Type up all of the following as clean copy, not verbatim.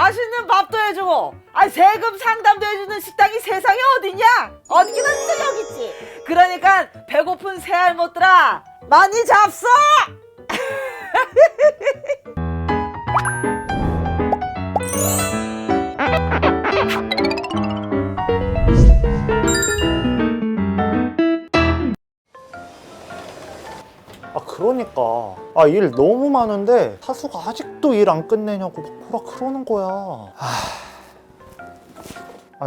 맛있는 밥도 해주고 세금 상담도 해주는 식당이 세상에 어딨냐? 어디나 있어 여기 있지. 그러니까 배고픈 새알못들아 많이 잡숴. 그러니까 일 너무 많은데 사수가 아직도 일 안 끝내냐고 막 뭐라 그러는 거야.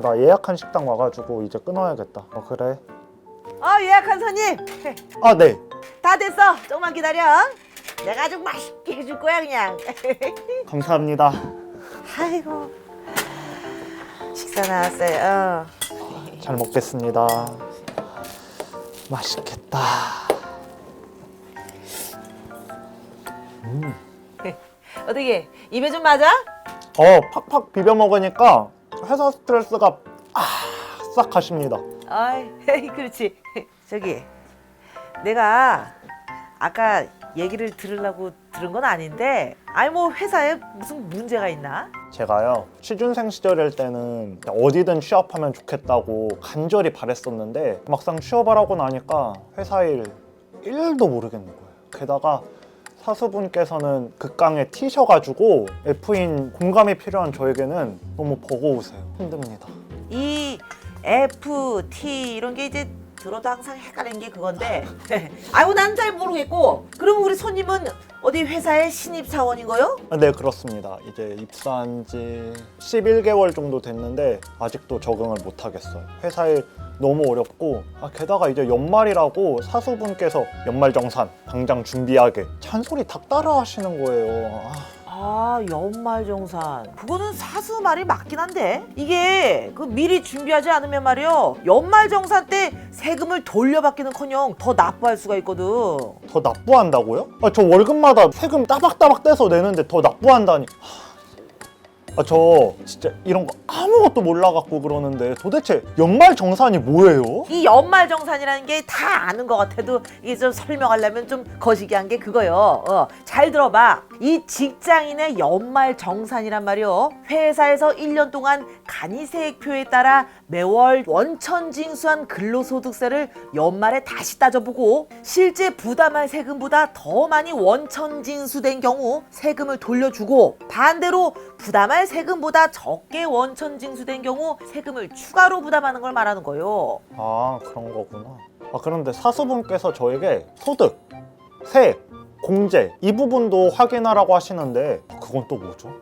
나 예약한 식당 와가지고 이제 끊어야겠다. 그래. 예약한 손님 네. 다 됐어. 조금만 기다려. 내가 아주 맛있게 해줄 거야 그냥. 감사합니다. 아이고 식사 나왔어요. 잘 먹겠습니다. 맛있겠다. 어떻게 입에 좀 맞아? 팍팍 비벼 먹으니까 회사 스트레스가 싹 가십니다. 그렇지. 저기 내가 아까 얘기를 들으려고 들은 건 아닌데 뭐 회사에 무슨 문제가 있나? 제가요 취준생 시절일 때는 어디든 취업하면 좋겠다고 간절히 바랬었는데 막상 취업을 하고 나니까 회사 일 1도 모르겠는 거예요. 게다가 사수분께서는 극강에 T셔가지고 F인 공감이 필요한 저에게는 너무 버거우세요. 힘듭니다. 이 F, T 이런 게 이제 들어도 항상 헷갈리는 게 그건데 난 잘 모르겠고. 그럼 우리 손님은 어디 회사의 신입 사원인 거요? 네, 그렇습니다. 이제 입사한 지 11개월 정도 됐는데 아직도 적응을 못 하겠어요. 회사 일 너무 어렵고 게다가 이제 연말이라고 사수분께서 연말정산 당장 준비하게 잔소리 다 따라 하시는 거예요. 연말정산 그거는 사수 말이 맞긴 한데 이게 미리 준비하지 않으면 말이요 연말정산 때 세금을 돌려받기는커녕 더 납부할 수가 있거든. 더 납부한다고요? 저 월급마다 세금 따박따박 떼서 내는데 더 납부한다니. 저 진짜 이런 거 아무것도 몰라갖고 그러는데 도대체 연말정산이 뭐예요? 이 연말정산이라는 게 다 아는 것 같아도 이게 좀 설명하려면 좀 거시기한 게 그거요. 잘 들어봐. 이 직장인의 연말정산이란 말이요 회사에서 1년 동안 간이세액표에 따라 매월 원천징수한 근로소득세를 연말에 다시 따져보고 실제 부담할 세금보다 더 많이 원천징수된 경우 세금을 돌려주고 반대로 부담할 세금보다 적게 원천징수된 경우 세금을 추가로 부담하는 걸 말하는 거예요. 그런 거구나. 그런데 사수분께서 저에게 소득, 세액, 공제 이 부분도 확인하라고 하시는데 그건 또 뭐죠?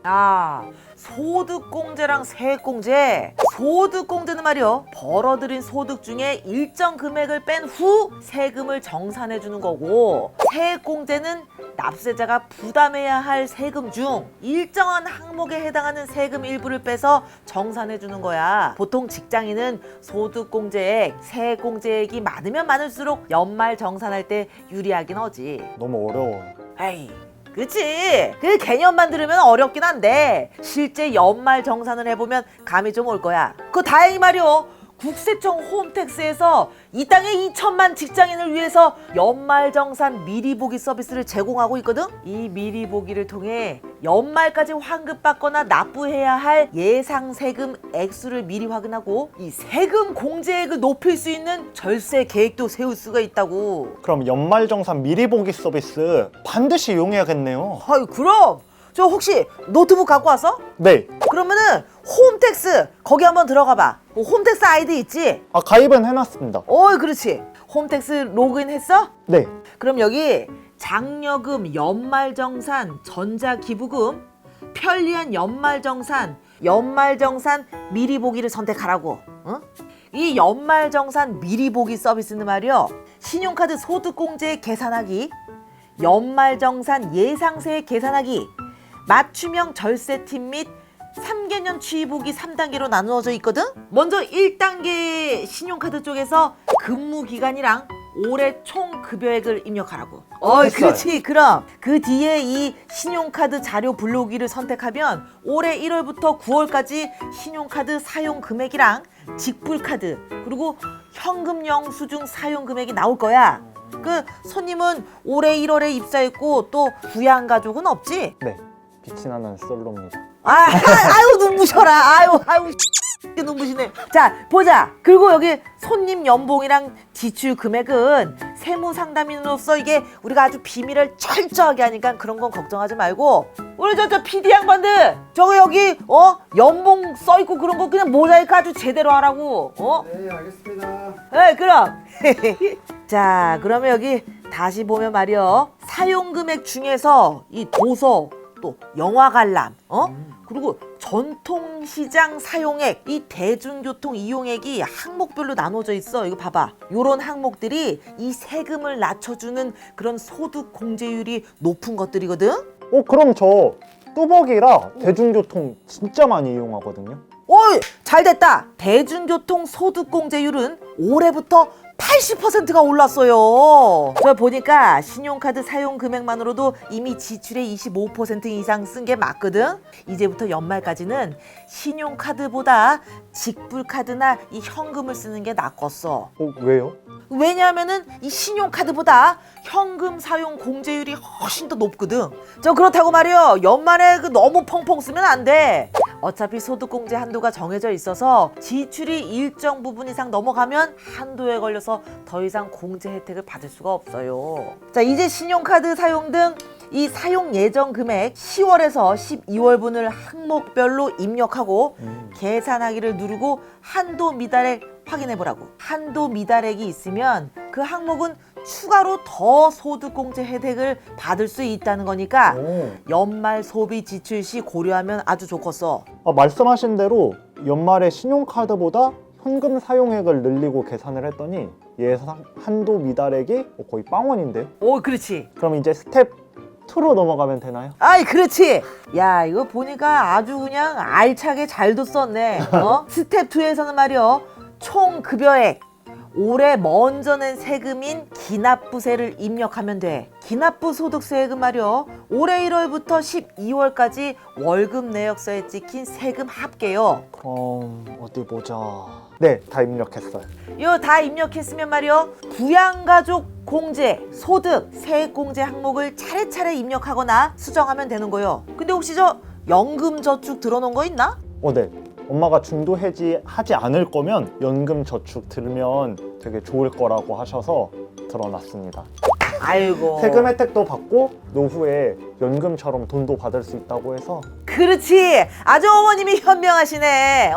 소득공제랑 세액공제. 소득공제는 말이요 벌어들인 소득 중에 일정 금액을 뺀 후 세금을 정산해 주는 거고, 세액공제는 납세자가 부담해야 할 세금 중 일정한 항목에 해당하는 세금 일부를 빼서 정산해 주는 거야. 보통 직장인은 소득공제액, 세액공제액이 많으면 많을수록 연말 정산할 때 유리하긴 하지. 너무 어려워요. 그치? 그 개념만 들으면 어렵긴 한데 실제 연말 정산을 해보면 감이 좀 올 거야. 그거 다행히 말이요 국세청 홈택스에서 이 땅의 2천만 직장인을 위해서 연말정산 미리보기 서비스를 제공하고 있거든? 이 미리보기를 통해 연말까지 환급받거나 납부해야 할 예상세금 액수를 미리 확인하고 이 세금 공제액을 높일 수 있는 절세 계획도 세울 수가 있다고. 그럼 연말정산 미리 보기 서비스 반드시 이용해야겠네요. 그럼! 저 혹시 노트북 갖고 왔어? 네. 그러면은 홈택스 거기 한번 들어가 봐. 홈택스 아이디 있지? 가입은 해놨습니다. 그렇지. 홈택스 로그인 했어? 네. 그럼 여기 장려금, 연말정산, 전자기부금, 편리한 연말정산, 연말정산 미리보기를 선택하라고. 이 연말정산 미리보기 서비스는 말이요 신용카드 소득공제 계산하기, 연말정산 예상세 계산하기, 맞춤형 절세팀 및 3개년 취보기 3단계로 나누어져 있거든? 먼저 1단계 신용카드 쪽에서 근무기간이랑 올해 총 급여액을 입력하라고. 그렇지. 그럼 그 뒤에 이 신용카드 자료 불러오기를 선택하면 올해 1월부터 9월까지 신용카드 사용 금액이랑 직불카드 그리고 현금 영수증 사용 금액이 나올 거야. 그 손님은 올해 1월에 입사했고 또 부양 가족은 없지? 네. 빛이 나는 솔로입니다. 아유 눈부셔라. 아유 눈부시네. 자 보자. 그리고 여기 손님 연봉이랑 지출 금액은 세무 상담인으로서 이게 우리가 아주 비밀을 철저하게 하니까 그런 건 걱정하지 말고 우리 저 PD 양반들 저거 여기 연봉 써있고 그런 거 그냥 모자이크 아주 제대로 하라고. 네, 알겠습니다. 네 그럼 자 그러면 여기 다시 보면 말이요 사용 금액 중에서 이 도서 또 영화 관람 그리고 전통시장 사용액 이 대중교통 이용액이 항목별로 나눠져 있어. 이거 봐봐. 요런 항목들이 이 세금을 낮춰주는 그런 소득 공제율이 높은 것들이거든. 그럼 저 뚜벅이라 대중교통 진짜 많이 이용하거든요. 어이 잘됐다. 대중교통 소득 공제율은 올해부터 80%가 올랐어요. 저 보니까 신용카드 사용 금액만으로도 이미 지출의 25% 이상 쓴 게 맞거든. 이제부터 연말까지는 신용카드보다 직불카드나 이 현금을 쓰는 게 낫겠어. 왜요? 왜냐하면은 이 신용카드보다 현금 사용 공제율이 훨씬 더 높거든. 저 그렇다고 말이요 연말에 너무 펑펑 쓰면 안 돼. 어차피 소득공제 한도가 정해져 있어서 지출이 일정 부분 이상 넘어가면 한도에 걸려서 더 이상 공제 혜택을 받을 수가 없어요. 자 이제 신용카드 사용 등 이 사용 예정 금액 10월에서 12월분을 항목별로 입력하고 계산하기를 누르고 한도 미달액 확인해 보라고. 한도 미달액이 있으면 그 항목은 추가로 더 소득공제 혜택을 받을 수 있다는 거니까 연말 소비 지출 시 고려하면 아주 좋겠어. 말씀하신 대로 연말에 신용카드보다 현금 사용액을 늘리고 계산을 했더니 예상 한도 미달액이 거의 빵원인데요? 오 그렇지. 그럼 이제 스텝 2로 넘어가면 되나요? 아이 그렇지. 야 이거 보니까 아주 그냥 알차게 잘도 썼네. 스텝 2에서는 말이요 총 급여액 올해 먼저 낸 세금인 기납부세를 입력하면 돼. 기납부 소득세액은 말이요 올해 1월부터 12월까지 월급 내역서에 찍힌 세금 합계요. 그럼 어디 보자. 네, 다 입력했어요. 이거 다 입력했으면 말이요 부양가족 공제, 소득, 세액공제 항목을 차례차례 입력하거나 수정하면 되는 거요. 근데 혹시 저 연금저축 들어놓은 거 있나? 네. 엄마가 중도 해지하지 않을 거면 연금 저축 들면 되게 좋을 거라고 하셔서 들어놨습니다. 아이고 세금 혜택도 받고 노후에 연금처럼 돈도 받을 수 있다고 해서. 그렇지. 아주 어머님이 현명하시네.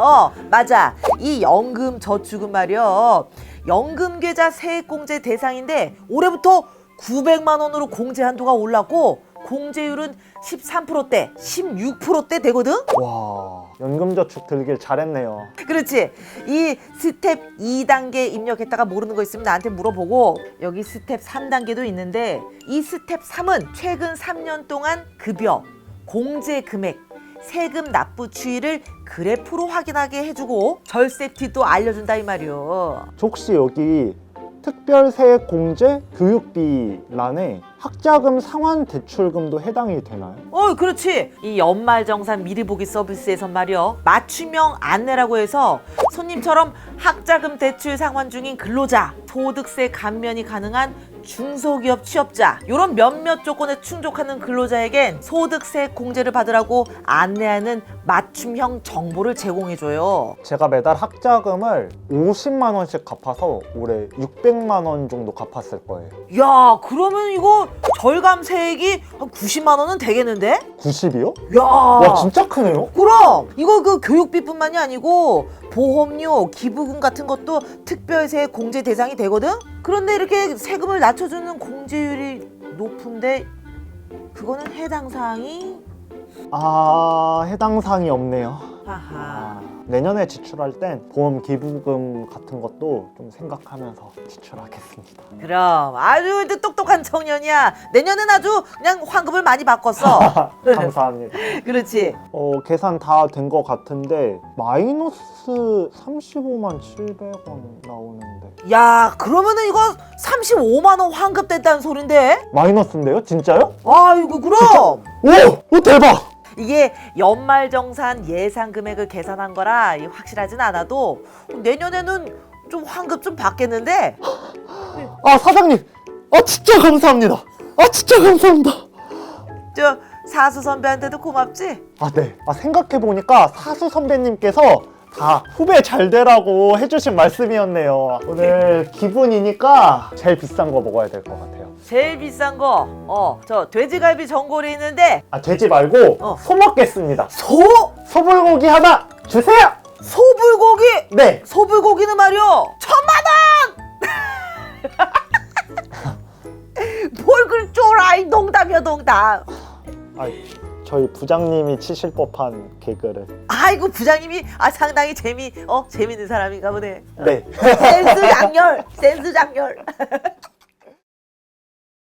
맞아. 이 연금 저축은 말이요 연금계좌 세액공제 대상인데 올해부터 900만 원으로 공제 한도가 올랐고 공제율은 13%대, 16%대 되거든? 와, 연금저축 들길 잘했네요. 그렇지. 이 스텝 2단계 입력했다가 모르는 거 있으면 나한테 물어보고 여기 스텝 3단계도 있는데 이 스텝 3은 최근 3년 동안 급여, 공제 금액, 세금 납부 추이를 그래프로 확인하게 해주고 절세 팁도 알려준다 이 말이요. 저 혹시 여기 특별세액공제 교육비란에 학자금 상환 대출금도 해당이 되나요? 그렇지. 이 연말정산 미리 보기 서비스에선 말이요 맞춤형 안내라고 해서 손님처럼 학자금 대출 상환 중인 근로자, 소득세 감면이 가능한 중소기업 취업자 이런 몇몇 조건에 충족하는 근로자에겐 소득세 공제를 받으라고 안내하는 맞춤형 정보를 제공해줘요. 제가 매달 학자금을 50만 원씩 갚아서 올해 600만 원 정도 갚았을 거예요. 야 그러면 이거 절감 세액이 한 90만 원은 되겠는데? 90이요? 야 와 진짜 크네요? 그럼 이거 그 교육비뿐만이 아니고 보험료, 기부금 같은 것도 특별세 공제 대상이 되거든? 그런데 이렇게 세금을 낮춰주는 공제율이 높은데 그거는 해당 사항이 해당 사항이 없네요. 하하. 내년에 지출할 땐 보험 기부금 같은 것도 좀 생각하면서 지출하겠습니다. 그럼 아주 똑똑한 청년이야. 내년엔 아주 그냥 환급을 많이 바꿨어. 감사합니다. 그렇지. 계산 다 된 것 같은데 마이너스 35만 700원 나오는데. 야 그러면은 이거 35만 원 환급됐다는 소린데? 마이너스인데요? 진짜요? 아이고 그럼. 오 대박! 이게 연말정산 예상 금액을 계산한 거라 확실하진 않아도 내년에는 좀 환급 좀 받겠는데? 사장님! 진짜 감사합니다! 진짜 감사합니다! 사수 선배한테도 고맙지? 아, 네. 아, 생각해보니까 사수 선배님께서 다 후배 잘 되라고 해주신 말씀이었네요. 오늘 기분이니까 제일 비싼 거 먹어야 될 것 같아요. 제일 비싼 거, 저 돼지갈비 전골이 있는데 아, 돼지 말고 소 먹겠습니다. 소? 소불고기 하나 주세요! 소불고기? 네. 소불고기는 말이요 10,000원! 뭘 그리 쫄아 이 농담이야 농담. 아, 저희 부장님이 치실 법한 개그를. 아이고 부장님이 상당히 재밌는 사람인가 보네. 네. 센스 장렬 센스 장렬.